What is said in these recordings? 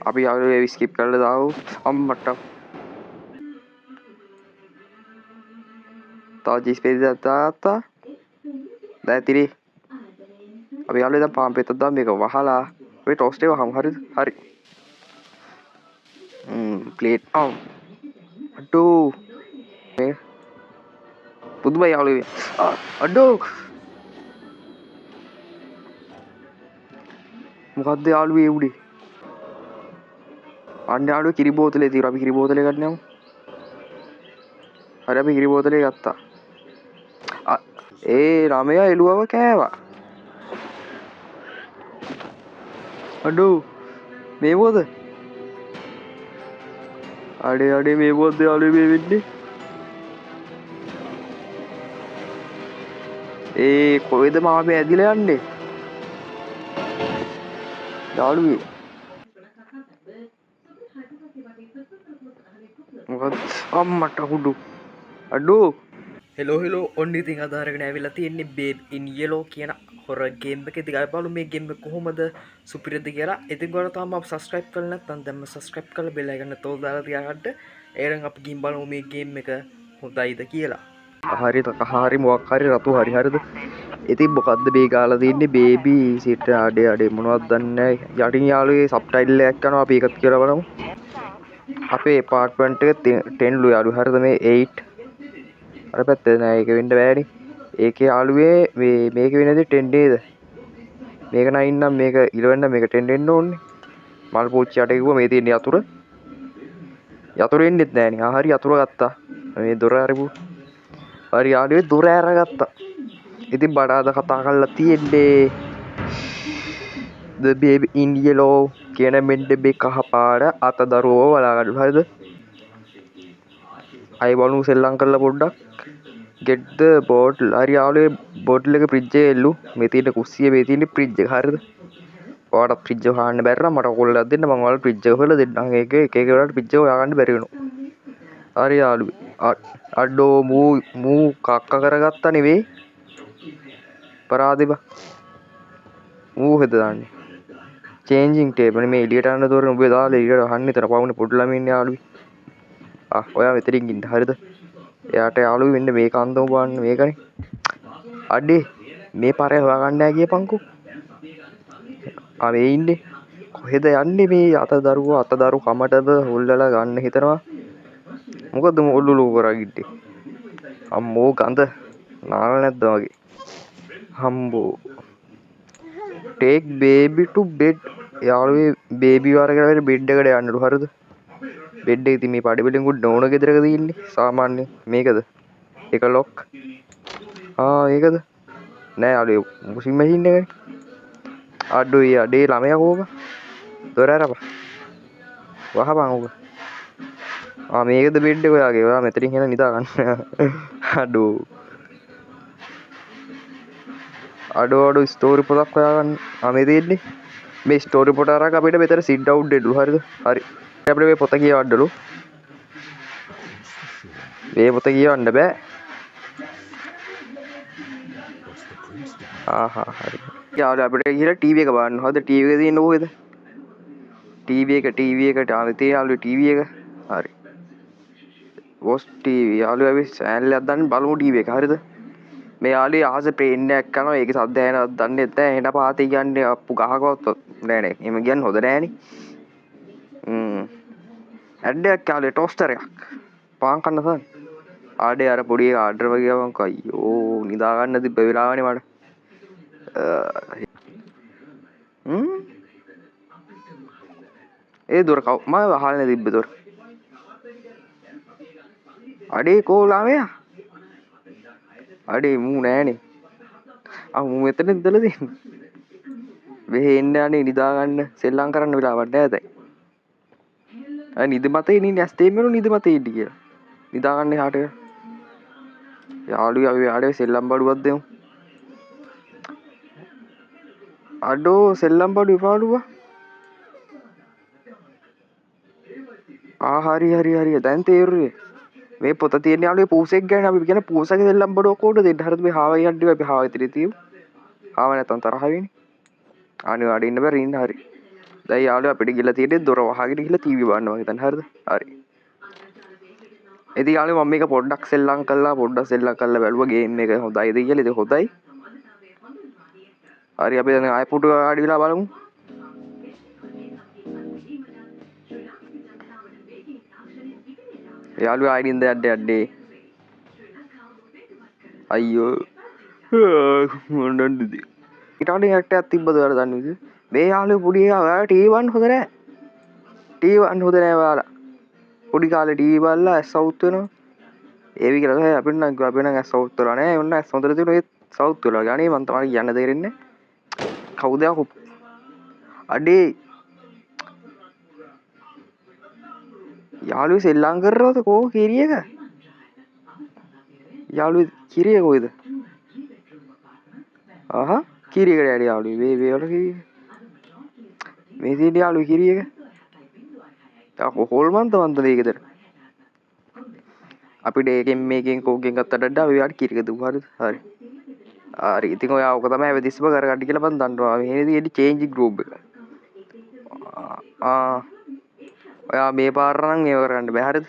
අපි යාළුවෝ ස්කිප් කරලා දාමු අම්මට තව ජී ස්පේස් එකක් දාත්තා දැන් ඉතිරි අපි යාළුවෝ දැන් පාම් පෙත්තක් දාමු මේක වහලා ඔය ටෝස්ට් එක වහමු හරිද හරි ප්ලේට් අඩෝ මේ පුදුමයි යාළුවෝ අඩෝ මොකද්ද යාළුවෝ ඒ උඩේ අන්න යාළුවෝ කිරි බෝතලේ තියෙනවා අපි කිරි බෝතලේ ගන්න යමු හරි අපි කිරි බෝතලේ ගත්තා ඒ ළමයා එළුවව කෑවා අඩෝ මේ මොකද අඩේ මේ මොකද යාළුවෝ මේ වෙන්නේ ඒ කොහෙද මාව ඇදිලා යන්නේ යාළුවෝ මොකද අම්මට හුඩු අඩෝ හෙලෝ ඔන්න ඉතින් අද අරගෙන ඇවිල්ලා තියෙන්නේ බේබ් ඉන් යෙලෝ කියන හොරර් ගේම් එකේ. ඉතින් බලමු මේ ගේම් එක කොහොමද සුපිරිද කියලා. ඉතින් ඔයාලා තාම අප සබ්ස්ක්‍රයිබ් කරලා නැත්නම් දැන්ම සබ්ස්ක්‍රයිබ් කරලා බෙල් එකන තෝල් දාලා තියාගන්න. එහෙනම් අපි ගිහින් බලමු මේ ගේම් එක හොඳයිද කියලා. හරි මොකක් හරි රතු හරිද? ඉතින් මොකද්ද මේ ගාලා තින්නේ බේබි සිට අඩේ මොනවද දන්නේ නැහැ. යටින් යාළුවේ සබ්ටයිටල් එකක් කරනවා අපි ඒකත් කියලා බලමු. අපේ ඇපාර්ට්මන්ට් එක 10 ලු යාළුවෝ හරිද මේ 8 අර පැත්තේ නෑ ඒක වෙන්න බෑනේ ඒකේ යාළුවේ මේක වෙනදී 10 නේද මේක 9 නම් මේක 11 නම් මේක 10 වෙන්න ඕනේ මල් පෝච්චියට කිව්වා මේ තියෙන යතුරු එන්නෙත් නෑනේ හරි යතුරු ගත්තා මේ දොර අරපු හරි යාළුවේ දොර අරගත්තා ඉතින් බඩාද කතා කරලා තියෙන්නේ The Baby in Yellow කියන මෙන්න මේ කහපාට අතදරුවව බලා ගන්න හරිද අය බලමු සෙල්ලම් කරලා පොඩ්ඩක් get the bottle හරි යාළුවේ බෝටල් එක ෆ්‍රිජ් එකේ එල්ලු මේ තියෙන කුස්සිය මේ තියෙන ෆ්‍රිජ් එක හරිද ඔයාලට ෆ්‍රිජ් එක හොයන්න බැරි නම් මට කොල්ලක් දෙන්න මම ඔයාලට ෆ්‍රිජ් එක හොයලා දෙන්නම් ඒක එක වෙලාවට ෆ්‍රිජ් එක හොයාගන්න බැරි වෙනවා හරි යාළුවේ අඩෝ මූ කක්ක කරගත්තා නෙවෙයි පරාදෙබ මූ හෙද දාන්නේ changing table මේ එළියට යන දොරේ උඹේ දාලා එළියට අහන්න විතර පවුනේ පොඩි ළමයි ඉන්නේ යාළුවේ ඔයා මෙතනින් ඉන්න හරිද එයාට යාළුවෝ මෙන්න මේක අන්දම බලන්න මේකනේ අඩේ මේ පාරේ හොයාගන්න නැහැ කියපන්කෝ මේ ඉන්නේ කොහෙද යන්නේ මේ අතදරුව කමටද හොල්ලලා ගන්න හිතනවා මොකද ඔල්ලුලු කරගිට්ටේ අම්මෝ ගඳ නාල නැද්ද වගේ හම්බෝ take baby to bed යාළුවේ බේබි වරගෙන බෙඩ් එකට යන්නලු හරිද බෙඩ් එක ඉතින් මේ පඩි වලින් උඩ ඕන ගෙදරක තියෙන්නේ සාමාන්‍ය මේකද ඒක ලොක් ඒකද නෑ යාළුවේ මුසින් මැෂින් එකනේ අඩෝයි අඩේ ළමයා කොහොම දොර අරපන් වහපන් ඕක මේකද බෙඩ් එක ඔයාගේ ඔයා මෙතනින් එන නිදා ගන්න අඩෝ ස්ටෝරි පොතක් හොයාගන්න මේ තියෙන්නේ මේ ස්ටෝරි පොත අරගෙන අපිට මෙතන සිට් ඩවුන් දෙන්නලු හරිද හරි අපිට මේ පොත කියවන්නලු මේ පොත කියවන්න බෑ හරි යාළුවා අපිට ගිහලා ටීවී එක බලන්න හොඳ ටීවී එක තියෙන්නේ කොහෙද ටීවී එකට තියෙන යාළුවා ටීවී එක හරි වොස් ටීවී යාළුවා අපි channel එකක් දාන්න බලමු ටීවී එක හරිද මේ යාළුවේ අහස පේන්න එකක් කරනවා ඒකේ සද්ද ඇහෙනවද දන්නේ නැහැ එහෙනම් පාතේ කියන්නේ අප්පු ගහකවත් නෑ එහෙම කියන්නේ හොඳ නෑනේ ඇඩ්ඩයක් යාළුවේ ටෝස්ටර් එකක් පාන් කන්න තන ආඩේ අර පොඩි එක ආඩර් වගේ ආවන්ක අයියෝ නිදා ගන්න තිබ්බ වෙලාවනේ මට ඒ දොර කව මම වහල්නේ තිබ්බ දොර අඩේ කොලාමයා අඩේ මූ නෑනේ මූ මෙතන ඉඳලා තියෙන්නේ වෙහෙ එන්න යන්නේ නිදා ගන්න සෙල්ලම් කරන්න වෙලාවක් නෑ දැන් නිදි මතේ ඉන්නේ ඇස් තේමෙනු නිදි මතේ ඉන්න කියලා නිදා ගන්න එහාට යාළුවා අපි ආඩේ සෙල්ලම් බඩුවක් දෙමු අඩෝ සෙල්ලම් බඩු ඉපාලුවා හරි දැන් තේරුනේ මේ පොත තියෙන යාළුවේ පූසෙක් ගැන අපි කියන පූසගේ සෙල්ලම් බඩුව කොහොමද දෙන්න හරිද මේ හාව යන්නේ අපි හාව ඉදිරියේ තියමු හාව නැත්තම් තරහ වෙන්නේ අනේ වැඩ ඉන්න බැරි ඉන්න හරි දැන් යාළුවා අපිට ගිහලා තියෙන්නේ දොර වහගෙන ගිහලා ටීවී බලනවා හිතන්න හරිද? හරි. ඉතින් යාළුවා මම මේක පොඩ්ඩක් සෙල්ලම් කළා බැලුවා ගේම් එක හොඳයිද කියලා. ඉතින් හොඳයි. හරි අපි දැන් ආයෙ පුටු ආඩි වෙලා බලමු. යාළුවා ආයෙ නින්ද යන්නේ. අයියෝ. මොනවද ඉතින්. ඊට වඩා එකක් තිබ්බද ඔයාලා දන්නේ නේද? මේ යාළුවෝ පොඩි එකා ඔයාලා ටීවී බලන්න හොඳ නැහැ. ටීවී බලන්න හොඳ නැහැ ඔයාලා. පොඩි කාලේ ටීවී බලලා ඇස් සවුත් වෙනවා. ඒවි කියලා තමයි අපිට නම් අපේ නම් ඇස් සවුත් වෙලා නැහැ. ඔන්න ඇස් හොඳට තියෙනවා ඒත් සවුත් වෙලා. ගානේ මං තමයි කියන්න දෙරෙන්නේ. කවුද යකෝ? අඩේ. යාළුවෝ සෙල්ලම් කරනවද කෝ කිරියක? යාළුවෝ කිරිය කොයිද? ආහා කිරියකට ඇඩි යාළුවෝ වේ වල කිරිය. මේ තියෙන යාළුවෝ කිරියක. තා හොල්මන්ත වන්ද මේකද? අපිට ඒකෙන් මේකෙන් කෝකෙන් ගත්තට වඩා අපි යාට කිරියක දුවා හරිද? හරි. හරි ඉතින් ඔයා ඔක තමයි වෙදිස්ම කරගන්න කියලා මම දන්නවා. මේකේදී එඩි චේන්ජ් ගෲප් එක. ඔයා මේ පාර නම් ඒව කරන්න බෑ හරිද?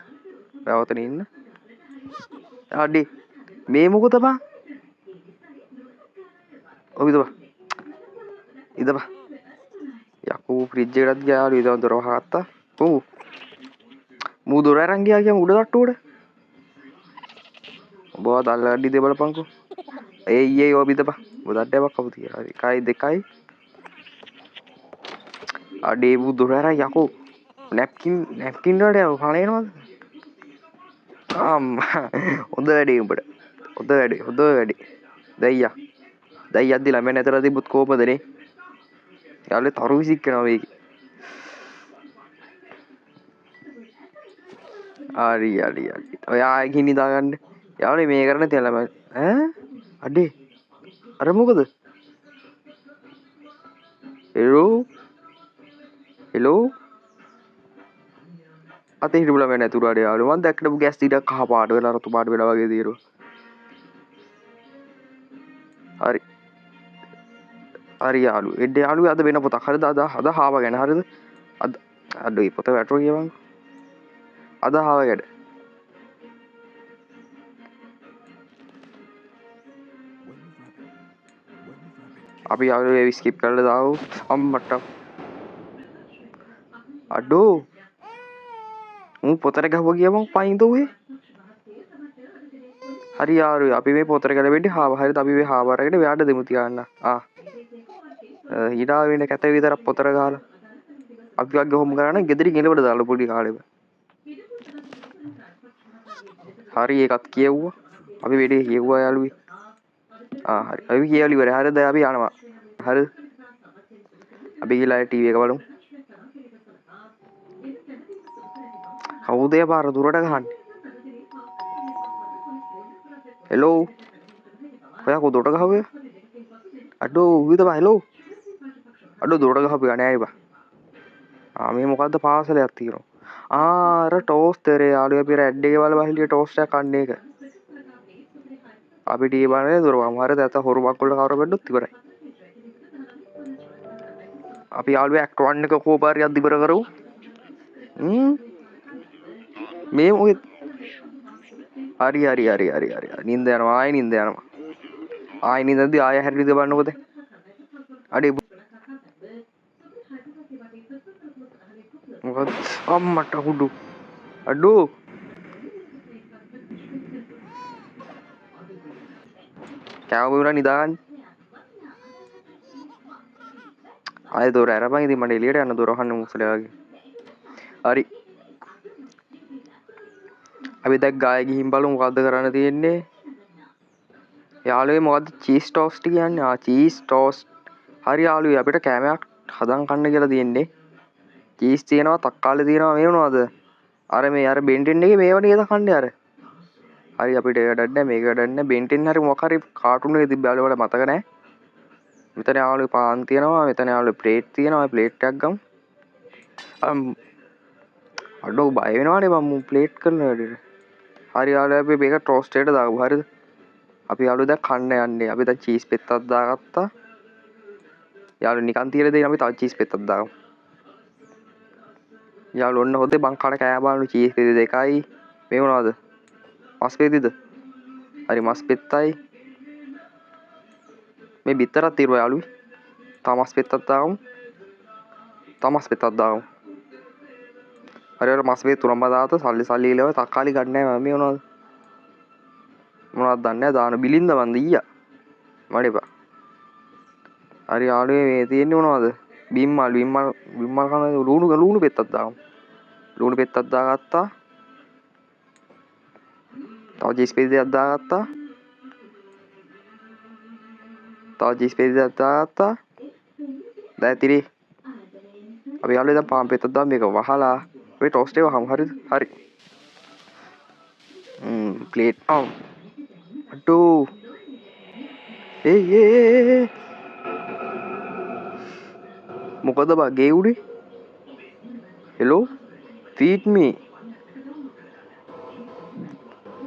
ඔයා ඔතන ඉන්න. අඩි මේ මොකද බං? ඔව් ඉදපන්. ඉදපන්. යකෝ ෆ්‍රිජ් එකටත් ගියාලු ඉතින් දොර වහගත්තා. ඔව්. මූ දොර අරන් ගියා කියමු උඩ තට්ටුවට. ඔබ දල්ල අඩි දෙ බලපන්කෝ. ඒ ඔබ ඉදපන්. ඔබ දඩේවක් කවුද කියලා. හරි 1 2යි. අඩේ මූ දොර අරන් යකෝ. නැප්කින් වලට පණේනවද? හොඳ වැඩේ උඹට. හොඳ වැඩේ. දැයියා. දැන් යද්දි ළමෙන් ඇතර තිබ්බොත් කොහොමදනේ? යාළුවේ තරු විසික් කරනවා මේකේ. හරි. ඔයා ආයෙ ගිහින් නිදාගන්න. යාළුවේ මේ කරන්නේ තියලා ළමයි. ඈ? අඩේ. අර මොකද? හෙලෝ. අතේ හිටපු ළමයා නැතුරු අඩේ යාළුවා. මම දැක්කම ගෑස් ටිකක් කහ පාට වෙලා රතු පාට වෙලා වගේ දිරුවා. හරි යාළුවෝ. එඩ යාළුවෝ අද වෙන පොතක්. හරිද? අද හාව ගැන. හරිද? අද අඩේ පොත වැටුවා කියවං. අද හාව ගැන. අපි යාළුවෝ ස්කිප් කරලා දාමු. අම්මට. අඩෝ. මූ පොතට ගහුවා කියවං පයින්ද ඔහේ. හරි යාළුවෝ අපි මේ පොතට ගලවෙන්නේ හාව. හරිද? අපි මේ හාව අරගෙන මෙයාට දෙමු තියන්න. ඊඩා වෙන කැත විතරක් පොතට ගහලා. අපි වගේ හොම් කරන්නේ ගෙදරින් එලවට දාලා පොඩි කාලෙම. හරි ඒකත් කියෙව්වා. අපි වැඩේ කියෙව්වා යාළුවෝ. හරි. අපි කියලා ඉවරයි. හරිද? අපි යනවා. හරිද? අපි ගිහලා ටීවී එක බලමු. කවුද ඒ පාර දුරට ගහන්නේ? හෙලෝ. ඔයා කොතොට ගහුවේ? අඩෝ උවිත බා හෙලෝ. අඩෝ දුරට ගහපු ගානේ ආයි බා. මේ මොකද්ද පාසලයක් තියෙනවා. අර ටෝස්ටරේ යාළුවා අපි රැඩ් එකේ වල බහිලිය ටෝස්ට් එකක් කන්නේ එක. අපි ටී බලන්නේ දුරවම. හරිද? නැත්නම් හොරු බක්කොල්ල කවර බැද්දොත් ඉවරයි. අපි යාළුවා ඇක්ට් 1 එක කෝපාරියක් දිබර කරමු. මේ මොකෙද? හරි. නින්ද යනවා. ආයෙ නින්ද යනවා. ආයෙ නින්දදී ආයෙ හැරිද බලන්නකොද? අඩේ මොකද? අම්මට හුඩු. අඩෝ. කෑම බිමලා නිදාගන්න. ආයෙ දොර අරපන්. ඉතින් මට එළියට යන්න දොර වහන්න මුසලයා වගේ. හරි. අපි දැන් ගාය ගිහින් බලමු මොකද්ද කරන්න තියෙන්නේ. යාළුවේ මොකද්ද චීස් ටෝස්ට් කියන්නේ? Cheese toast. හරි යාළුවේ අපිට කෑමයක් හදන් කන්න කියලා තියෙන්නේ. චීස් තියෙනවා, තක්කාලි තියෙනවා, මේ මොනවද? අර බෙන්ටෙන් එකේ මේව නේද කන්නේ අර. හරි අපිට ඒක වැඩක් නැහැ, මේක වැඩක් නැහැ. බෙන්ටෙන් හරි මොකක් හරි කාටුන් එකේ තිබ්බ යාළුවට මතක නැහැ. මෙතන යාළුවේ පාන් තියෙනවා, මෙතන යාළුවේ ප්ලේට් තියෙනවා. ප්ලේට් එකක් ගමු. අඩෝ බය වෙනවනේ මම ප්ලේට් කරන වැඩේට. හරි යාළුවා අපි මේක ටෝස්ට් එකට දාගමු. හරිද? අපි යාළුවෝ දැන් කන්න යන්නේ. අපි දැන් චීස් පෙත්තක් දාගත්තා. යාළුවෝ නිකන් තියලා දෙන්න අපි තව චීස් පෙත්තක් දාගමු. යාළුවෝ ඔන්න හොදේ බං කන කෑ බානු චීස් පෙති දෙකයි මේ මොනවද මස් පෙතිද හරි මස් පෙත්තයි මේ බිත්තරක් తీරුවා යාළුවෝ තා මස් පෙත්තක් දාමු තා මස් පෙත්තක් දාමු හරි අර මස් පෙත් තුනම දාත සල්ලි ඉලව තක්කාලි ගන්න නැහැ මම මේ මොනවද දන්නේ නැහැ දාන බිලින්ද මන්ද ඊයා මඩ එපා හරි යාළුවෝ මේ තියෙන්නේ මොනවද බිම්මල් කන ලුණු පෙත්තක් දාමු ලුණු පෙත්තක් දාගත්තා තව චීස් පෙති දෙකක් දාගත්තා තව චීස් පෙති දෙකක් දාගත්තා දැන් තිරි අපි යාළුවෝ දැන් පාන් පෙත්තක් දාමු මේක වහලා ඔය ටෝස්ට් එක වහමු හරිද හරි ප්ලේට් අඩෝ ඒ මොකද බා ගේ උඩේ hello feed me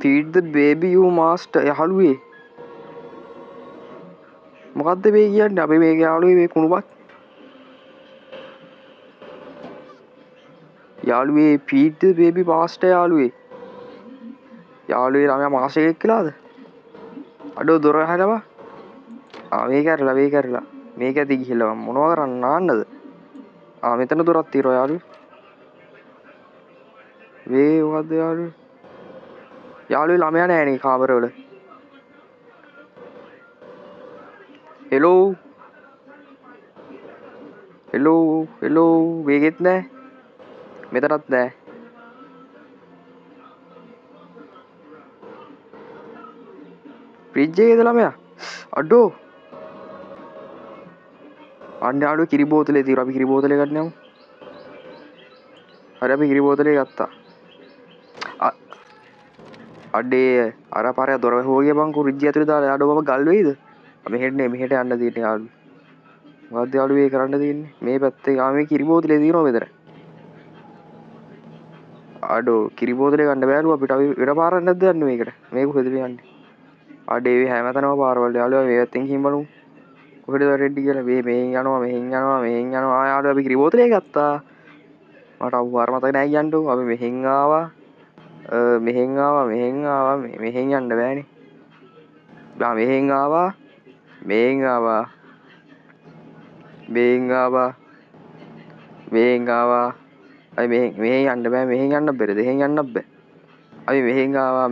feed the baby you master යහළුවේ මොකද්ද මේ කියන්නේ අපි මේක යාළුවේ මේ කුණුපත් යාළුවේ feed the baby master යාළුවේ ළමයා මාස එකක් කියලාද අඩෝ දොර හැරලා මේක ඇරලා මේක ඇති ගිහිල්ලා මොනවා කරන්න නාන්නද මෙතන දොරක් తీරෝ යාළුවේ වේ මොකද්ද යාළුවේ ළමයා නෑ නේ කාමරවල හෙලෝ වේගෙත් නෑ මෙතනත් නෑ ෆ්‍රිජ් එකේද ළමයා අඩෝ අන්න යාළුවේ කිරි බෝතලේ తీරෝ අපි කිරි බෝතලේ ගන්න යමු හරි අපි කිරි බෝතලේ ගත්තා අඩේ අර පාරේ දොර වහුවගේ බං ෆ්‍රිජ් ඇතුලේ දාලා යාළුවා බබ ගල් වෙයිද මෙහෙට යන්න තියෙන්නේ යාළුවා මොකද්ද යාළුවේ කරන්න තියෙන්නේ මේ පැත්තේ මේ කිරි බෝතලේ තියෙනවා මෙතන අඩෝ කිරි බෝතලේ ගන්න බෑලු අපිට අපි ඉර පාරක් නැද්ද යන්නේ මේකට මේක කොහෙද යන්නේ අඩේ මේ හැමතැනම පාරවල් යාළුවා මේ පැත්තෙන් ගිහින් බලමු කොහෙද රෙඩ්ඩි කියලා මෙහෙන් යනවා යාළුවා අපි කිරි බෝතලේ ගත්තා මට අවුවාර මතක නෑ කියන්නකෝ අපි මෙහෙන් ආවා මෙහෙන් යන්න බෑනේ මෙහෙන් ආවා මෙහෙන් ආවා අයි මෙහෙන් යන්න බෑ මෙහෙන් යන්න බැරිද එහෙන් යන්න බෑ අපි මෙහෙන් ආවා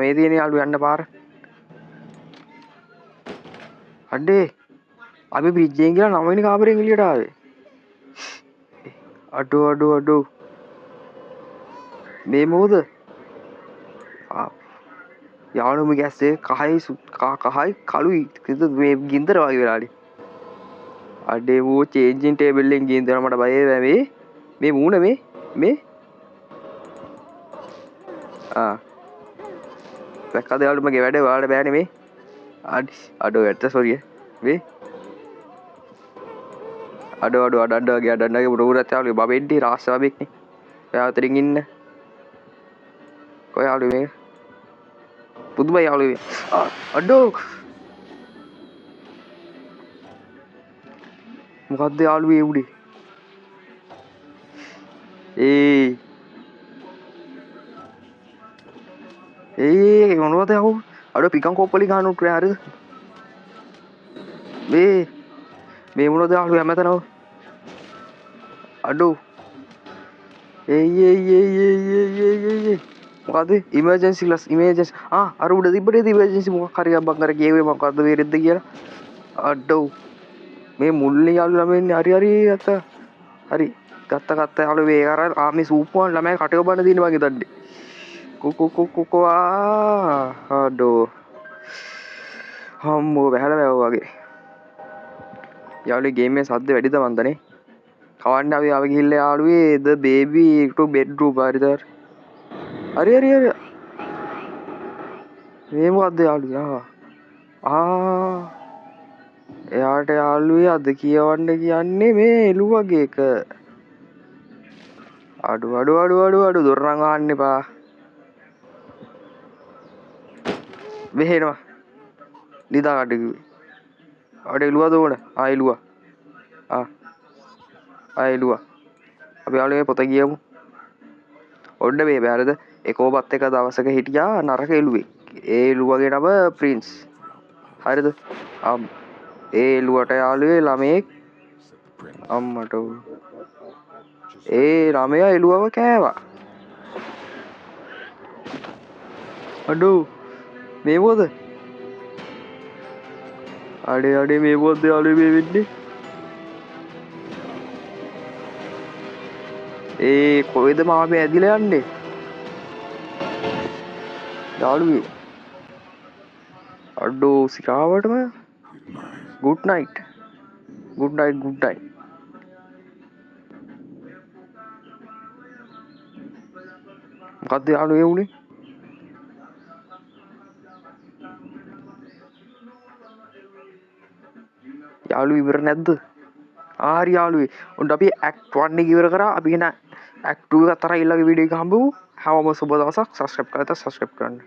මේ තියෙන යාළුවා යන්න පාර අඩේ අපි බ්‍රිජ් එකෙන් ගිහලා 9 වෙනි කාමරෙන් එළියට ආවේ අඩෝ මේ මොකද යාළුවෝ මේ ගැස් එක කහයි කළුයි මේ ගින්දර වගේ වෙලානේ අඩේ මෝ චේන්ජින් ටේබල් එකෙන් ගින්දර මට බය වෙයි මේ මූණ මේ දැක්කද යාළුවෝ මගේ වැඩේ ඔයාලට බෑනේ මේ අඩෝ ඇත්ත සෝරිය මේ අඩෝ අඩන්නගේ මුරුරත් යාළුවෝ බබෙන්ටි රාස්සාවෙක්නේ ඔයා අතරින් ඉන්න කොයි යාළුවෝ මේ පුදුමයි යාළුවෝ අඩෝ මොකද්ද යාළුවේ උඩේ මොනවද යහෝ අඩෝ පිකන් කොප්පලි ගන්න උත්‍රේ හරිද මේ මොනවද යාළුවෝ හැමතැනම අඩෝ මොකද ඉමර්ජන්සි අර උඩ තිබ්බනේ ඉමර්ජන්සි මොකක් හරි අබ්බන් අර ගියේ මොකද්ද වේරෙද්ද කියලා අඩෝ මේ මුල්ලේ යාළුවා ළමයි ඉන්නේ හරි අත හරි ගත්ත යාළුවා මේ අර මේ සූප් වල ළමයි කටේ ඔබන්න දින වගේ දන්නේ කො අඩෝ හම්මෝ බහැලා වගේ යාළුවේ ගේම් එකේ සද්ද වැඩිද මන්දනේ කවන්න අපි ගිහිල්ලා යාළුවේ the baby to bedroom හරිද හරි මේ මොකද්ද යාළුවා එයාට යාළුවේ අද කියවන්න කියන්නේ මේ එළුවගේ එක අඩු දොර නම් අහන්න එපා මෙහෙනවා නිදා ගන්න කිව්වේ අඩ එළුවද ඕන එළුවා අපි යාළුවනේ පොත ගියමු. ඔන්න මේ බෑරද එකෝපත් එක දවසක හිටියා නරක එළුවෙක්. ඒ එළුවගේ නම ප්‍රින්ස්. හරිද? ඒ එළුවට යාළුවේ ළමයෙක් අම්මට ඒ ළමයා එළුවව කෑවා. අඩෝ මේ මොකද? අඩේ මේ මොකද යාළුවේ මේ වෙන්නේ? ඒ කොහෙද මාමේ ඇදිලා යන්නේ? යාළුවේ අඩෝ සිරාවටම good night මොකද්ද යාළුවේ උනේ? යාළුවෝ ඉවර නැද්ද? හරි යාළුවේ ඔන්න අපි ඇක්ට් 1 එක ඉවර කරා. අපි එන ඇක්ට් 2 එක අතර ඊළඟ වීඩියෝ එක හම්බෙමු. හැමෝම සුබ දවසක්. සබ්ස්ක්‍රයිබ් කරලා සබ්ස්ක්‍රයිබ් කරන්න.